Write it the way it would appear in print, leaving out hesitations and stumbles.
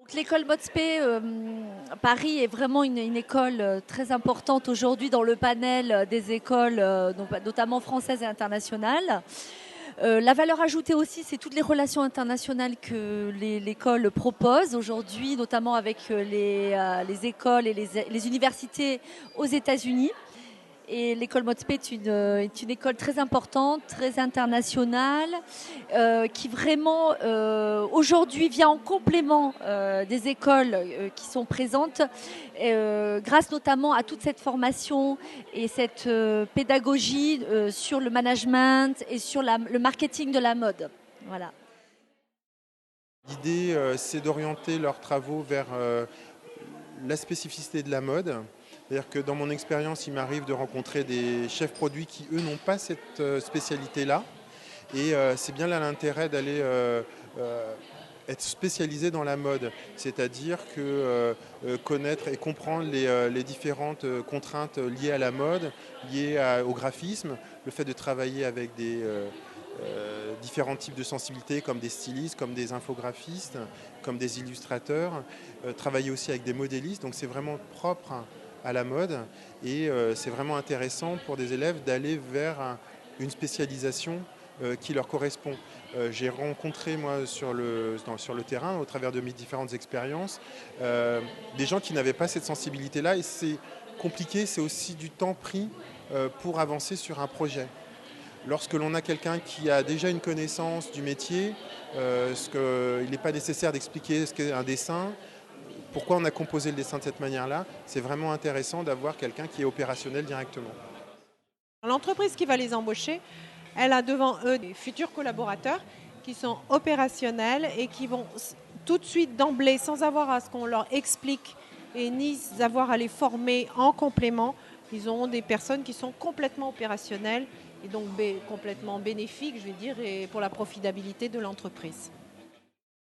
Donc, l'école Motzp Paris est vraiment une école très importante aujourd'hui dans le panel des écoles, notamment françaises et internationales. La valeur ajoutée aussi, c'est toutes les relations internationales que l'école propose aujourd'hui, notamment avec les écoles et les universités aux États-Unis. Et l'école Motzp est une école très importante, très internationale, qui vraiment aujourd'hui vient en complément des écoles qui sont présentes, grâce notamment à toute cette formation et cette pédagogie sur le management et sur le marketing de la mode. Voilà. L'idée, c'est d'orienter leurs travaux vers la spécificité de la mode. C'est-à-dire que dans mon expérience, il m'arrive de rencontrer des chefs produits qui, eux, n'ont pas cette spécialité-là. Et c'est bien là l'intérêt d'aller être spécialisé dans la mode, c'est-à-dire que connaître et comprendre les différentes contraintes liées à la mode, liées au graphisme, le fait de travailler avec des différents types de sensibilités comme des stylistes, comme des infographistes, comme des illustrateurs, travailler aussi avec des modélistes, donc c'est vraiment propre à la mode et c'est vraiment intéressant pour des élèves d'aller vers une spécialisation qui leur correspond. J'ai rencontré moi sur le terrain, au travers de mes différentes expériences, des gens qui n'avaient pas cette sensibilité-là et c'est compliqué, c'est aussi du temps pris pour avancer sur un projet. Lorsque l'on a quelqu'un qui a déjà une connaissance du métier, il n'est pas nécessaire d'expliquer ce qu'est un dessin, pourquoi on a composé le dessin de cette manière-là, c'est vraiment intéressant d'avoir quelqu'un qui est opérationnel directement. L'entreprise qui va les embaucher, elle a devant eux des futurs collaborateurs qui sont opérationnels et qui vont tout de suite d'emblée, sans avoir à ce qu'on leur explique et ni avoir à les former en complément, ils auront des personnes qui sont complètement opérationnelles et donc complètement bénéfiques, je vais dire, et pour la profitabilité de l'entreprise.